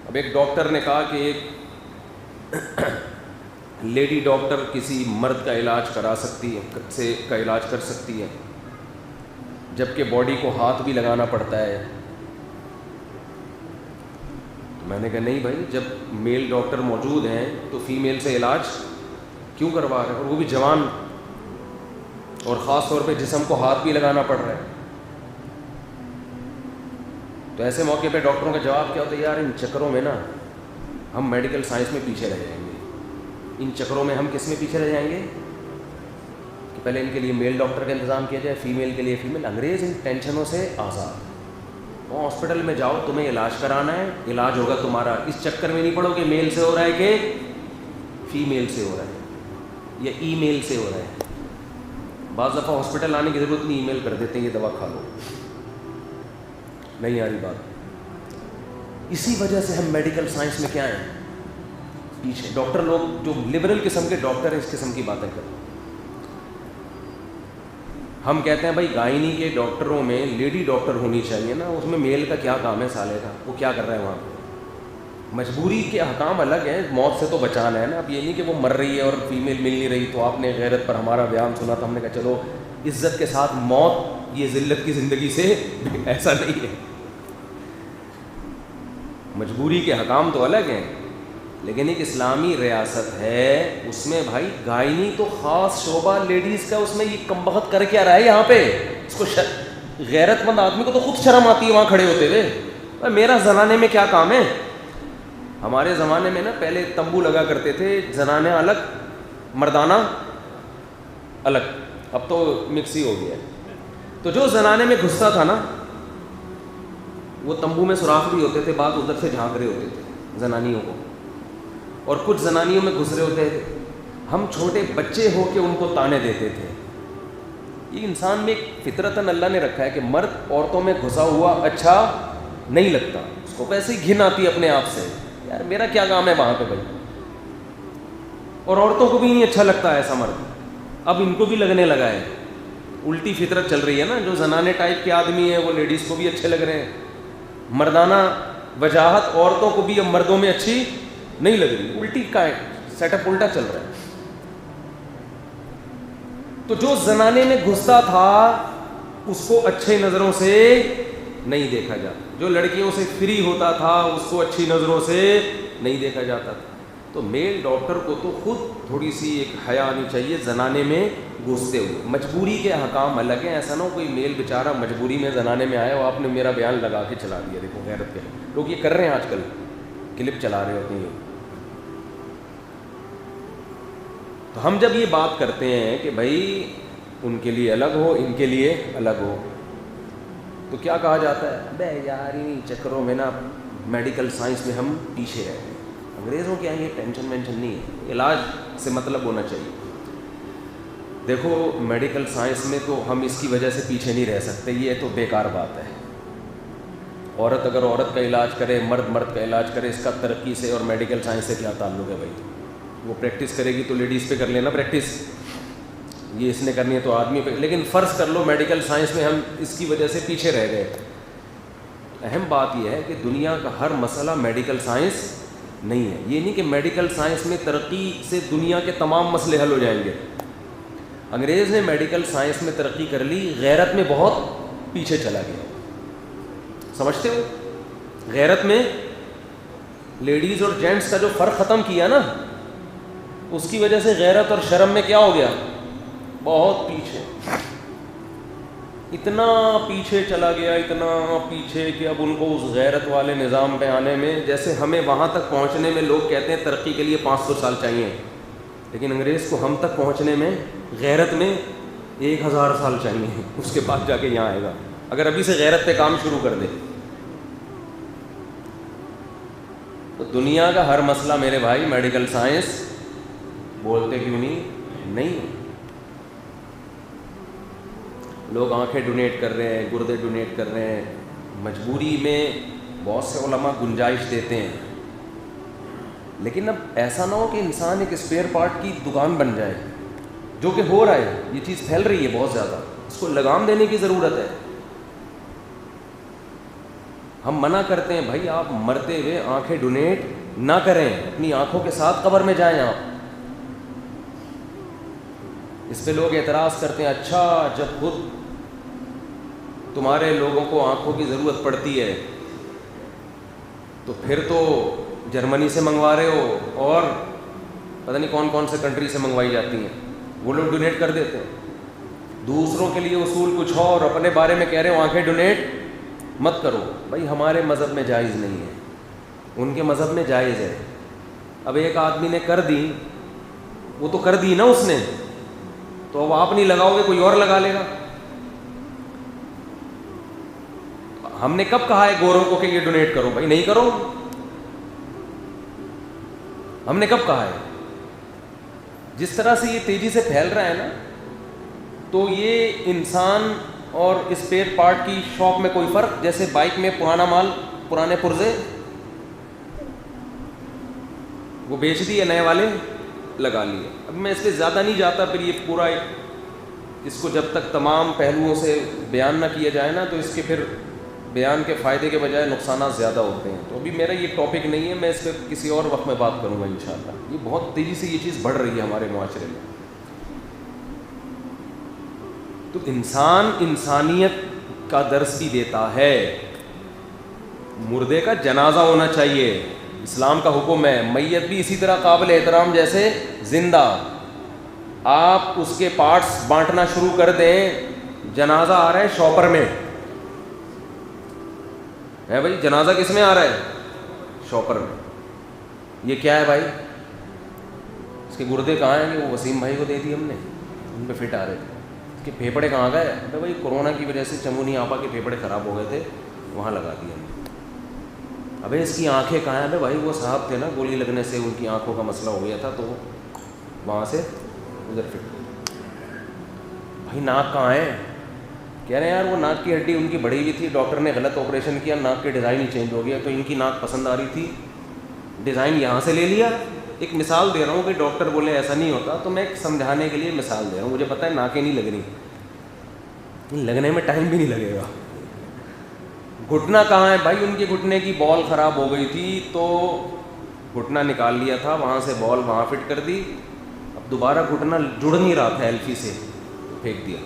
اب ایک ڈاکٹر نے کہا کہ ایک لیڈی ڈاکٹر کسی مرد کا علاج کرا سکتی ہے کا علاج کر سکتی ہے، جبکہ باڈی کو ہاتھ بھی لگانا پڑتا ہے. تو میں نے کہا نہیں بھائی، جب میل ڈاکٹر موجود ہیں تو فیمیل سے علاج کیوں کروا رہے ہیں، اور وہ بھی جوان، اور خاص طور پہ جسم کو ہاتھ بھی لگانا پڑ رہا ہے. تو ایسے موقع پہ ڈاکٹروں کا جواب کیا ہوتا ہے، یار ان چکروں میں نا ہم میڈیکل سائنس میں پیچھے رہ جائیں گے. ان چکروں میں ہم کس میں پیچھے رہ جائیں گے کہ پہلے ان کے لیے میل ڈاکٹر کا انتظام کیا جائے، فیمیل کے لیے فیمیل. انگریز ان ٹینشنوں سے آزاد. وہ ہاسپٹل میں جاؤ، تمہیں علاج کرانا ہے، علاج ہوگا تمہارا. اس چکر میں نہیں پڑو کہ میل سے ہو رہا ہے کہ فیمیل سے ہو رہا ہے یا ای میل سے ہو رہا ہے. بعض دفعہ ہاسپٹل آنے کی ضرورت نہیں، ای میل کر دیتے ہیں یہ دوا کھا لو. نہیں آ رہی بات. اسی وجہ سے ہم میڈیکل سائنس میں کیا ہیں پیچھے. ڈاکٹر لوگ جو لبرل قسم کے ڈاکٹر ہیں اس قسم کی باتیں کرتے ہیں. ہم کہتے ہیں بھائی گائنی کے ڈاکٹروں میں لیڈی ڈاکٹر ہونی چاہیے نا، اس میں میل کا کیا کام ہے سالے کا، وہ کیا کر رہا ہے وہاں پہ. مجبوری کے احکام الگ ہیں، موت سے تو بچانا ہے نا. اب یہ نہیں کہ وہ مر رہی ہے اور فیمیل مل نہیں رہی تو آپ نے غیرت پر ہمارا بیان سنا تو ہم نے کہا چلو عزت کے ساتھ موت یہ ذلت کی زندگی سے. ایسا نہیں ہے. مجبوری کے حکام تو الگ ہیں، لیکن ایک اسلامی ریاست ہے اس میں بھائی گائنی تو خاص شعبہ لیڈیز کا. اس میں یہ کمبخت کر کے آ رہا ہے یہاں پہ. اس کو غیرت مند آدمی کو تو خود شرم آتی ہے وہاں کھڑے ہوتے ہوئے. میرا زنانے میں کیا کام ہے. ہمارے زمانے میں نا پہلے تمبو لگا کرتے تھے، زنانے الگ مردانہ الگ. اب تو مکس ہی ہو گیا ہے. تو جو زنانے میں گھستا تھا نا وہ تمبو میں سوراخ بھی ہوتے تھے، بعض ادھر سے جھانک رہے ہوتے تھے زنانیوں کو، اور کچھ زنانیوں میں گھس رہے ہوتے تھے. ہم چھوٹے بچے ہو کے ان کو تانے دیتے تھے. یہ انسان میں ایک فطرتاً اللہ نے رکھا ہے کہ مرد عورتوں میں گھسا ہوا اچھا نہیں لگتا. اس کو ویسے ہی گھن آتی ہے اپنے آپ سے، یار میرا کیا کام ہے وہاں پہ بھائی. اور عورتوں کو بھی نہیں اچھا لگتا ایسا مرد. اب ان کو بھی لگنے لگا ہے. الٹی فطرت چل رہی ہے نا. جو زنانے ٹائپ کے آدمی ہیں وہ لیڈیز کو بھی اچھے لگ رہے ہیں. مردانہ وجاہت عورتوں کو بھی اب مردوں میں اچھی نہیں لگ رہی. الٹی کا سیٹ اپ الٹا چل رہا ہے. تو جو زنانے میں گھستا تھا اس کو اچھے نظروں سے نہیں دیکھا جاتا. جو لڑکیوں سے فری ہوتا تھا اس کو اچھی نظروں سے نہیں دیکھا جاتا تھا. تو میل ڈاکٹر کو تو خود تھوڑی سی ایک حیا آنی چاہیے زنانے میں گھستے ہوئے. مجبوری کے احکام الگ ہیں. ایسا نہ ہو کوئی میل بیچارہ مجبوری میں زنانے میں آیا اور آپ نے میرا بیان لگا کے چلا دیا. دیکھو غیرت کے لوگ یہ کر رہے ہیں آج کل، کلپ چلا رہے ہوتے ہیں. تو ہم جب یہ بات کرتے ہیں کہ بھائی ان کے لیے الگ ہو ان کے لیے الگ ہو، تو کیا کہا جاتا ہے، بے یار ان چکروں میں نا میڈیکل سائنس میں ہم پیچھے رہ گئے. انگریزوں کے یہاں یہ ٹینشن وینشن نہیں ہے، علاج سے مطلب ہونا چاہیے. دیکھو میڈیکل سائنس میں تو ہم اس کی وجہ سے پیچھے نہیں رہ سکتے، یہ تو بیکار بات ہے. عورت اگر عورت کا علاج کرے، مرد مرد کا علاج کرے، اس کا ترقی سے اور میڈیکل سائنس سے کیا تعلق ہے بھائی. وہ پریکٹس کرے گی تو لیڈیز پہ کر لینا پریکٹس، یہ اس نے کرنی ہے تو آدمی پہ. لیکن فرض کر لو میڈیکل سائنس میں ہم اس کی وجہ سے پیچھے رہ گئے. اہم بات یہ ہے کہ دنیا کا ہر مسئلہ میڈیکل سائنس نہیں ہے. یہ نہیں کہ میڈیکل سائنس میں ترقی سے دنیا کے تمام مسئلے حل ہو جائیں گے. انگریز نے میڈیکل سائنس میں ترقی کر لی، غیرت میں بہت پیچھے چلا گیا. سمجھتے ہو؟ غیرت میں لیڈیز اور جینٹس کا جو فرق ختم کیا نا، اس کی وجہ سے غیرت اور شرم میں کیا ہو گیا، بہت پیچھے. اتنا پیچھے چلا گیا، اتنا پیچھے کہ اب ان کو اس غیرت والے نظام پہ آنے میں، جیسے ہمیں وہاں تک پہنچنے میں لوگ کہتے ہیں ترقی کے لیے 500 سال چاہیے، لیکن انگریز کو ہم تک پہنچنے میں غیرت میں 1000 سال چاہیے. اس کے بعد جا کے یہاں آئے گا اگر ابھی سے غیرت پہ کام شروع کر دے. تو دنیا کا ہر مسئلہ میرے بھائی میڈیکل سائنس بولتے کیوں نہیں. لوگ آنکھیں ڈونیٹ کر رہے ہیں، گردے ڈونیٹ کر رہے ہیں. مجبوری میں بہت سے علماء گنجائش دیتے ہیں، لیکن اب ایسا نہ ہو کہ انسان ایک اسپیئر پارٹ کی دکان بن جائے، جو کہ ہو رہا ہے. یہ چیز پھیل رہی ہے بہت زیادہ، اس کو لگام دینے کی ضرورت ہے. ہم منع کرتے ہیں بھائی آپ مرتے ہوئے آنکھیں ڈونیٹ نہ کریں, اپنی آنکھوں کے ساتھ قبر میں جائیں آپ. اس پہ لوگ اعتراض کرتے ہیں, اچھا جب خود تمہارے لوگوں کو آنکھوں کی ضرورت پڑتی ہے تو پھر تو جرمنی سے منگوا رہے ہو اور پتہ نہیں کون کون سے کنٹری سے منگوائی جاتی ہیں, وہ لوگ ڈونیٹ کر دیتے ہیں. دوسروں کے لیے اصول کچھ اور, اپنے بارے میں کہہ رہے ہو آنکھیں ڈونیٹ مت کرو. بھائی ہمارے مذہب میں جائز نہیں ہے, ان کے مذہب میں جائز ہے. اب ایک آدمی نے کر دی, وہ تو کر دی نا اس نے, تو اب آپ نہیں لگاؤ گے کوئی اور لگا لے گا. ہم نے کب کہا ہے گوروں کو کہ یہ ڈونیٹ کرو؟ بھائی نہیں کرو. ہم نے کب کہا ہے؟ جس طرح سے یہ تیزی سے پھیل رہا ہے نا, تو یہ انسان اور اسپیئر پارٹ کی شاپ میں کوئی فرق, جیسے بائک میں پرانا مال, پرانے پرزے وہ بیچ دیے, نئے والے لگا لیے. اب میں اس پہ زیادہ نہیں جاتا, پھر یہ پورا اس کو جب تک تمام پہلوؤں سے بیان نہ کیا جائے نا, تو اس کے پھر بیان کے فائدے کے بجائے نقصانات زیادہ ہوتے ہیں. تو ابھی میرا یہ ٹاپک نہیں ہے, میں اس پہ کسی اور وقت میں بات کروں گا انشاءاللہ. یہ بہت تیزی سے یہ چیز بڑھ رہی ہے ہمارے معاشرے میں. تو انسان انسانیت کا درس بھی دیتا ہے. مردے کا جنازہ ہونا چاہیے, اسلام کا حکم ہے. میت بھی اسی طرح قابل احترام جیسے زندہ. آپ اس کے پارٹس بانٹنا شروع کر دیں, جنازہ آ رہا ہے شاپر میں ہے, بھائی جنازہ کس میں آ رہا ہے؟ شاپر میں. یہ کیا ہے بھائی؟ اس کے گردے کہاں ہیں؟ کہ وہ وسیم بھائی کو دے دی ہم نے, ان پہ فٹ آ رہے تھے. اس کے پھیپھڑے کہاں گئے؟ بھائی کورونا کی وجہ سے چمونی آپا کے پھیپھڑے خراب ہو گئے تھے, وہاں لگا دیے ہم نے. ابھی اس کی آنکھیں کہاں ہیں؟ بھائی وہ صاحب تھے نا, گولی لگنے سے ان کی آنکھوں کا مسئلہ ہو گیا تھا, تو وہاں سے ادھر فٹ. بھائی ناک کہاں ہے؟ کہہ رہے ہیں یار وہ ناک کی ہڈی ان کی بڑھی ہوئی تھی, ڈاکٹر نے غلط آپریشن کیا, ناک کے ڈیزائن ہی چینج ہو گیا, تو ان کی ناک پسند آ رہی تھی, ڈیزائن یہاں سے لے لیا. ایک مثال دے رہا ہوں کہ ڈاکٹر بولے ایسا نہیں ہوتا, تو میں ایک سمجھانے کے لیے مثال دے رہا ہوں. مجھے پتہ ہے ناکیں نہیں لگ رہی, لگنے میں ٹائم بھی نہیں لگے گا. گھٹنا کہاں ہے؟ بھائی ان کے گھٹنے کی بال خراب ہو گئی تھی, تو گھٹنا نکال لیا تھا, وہاں سے بال وہاں فٹ کر دی. اب دوبارہ گھٹنا جڑ نہیں رہا تھا ایلفی سے, پھینک دیا.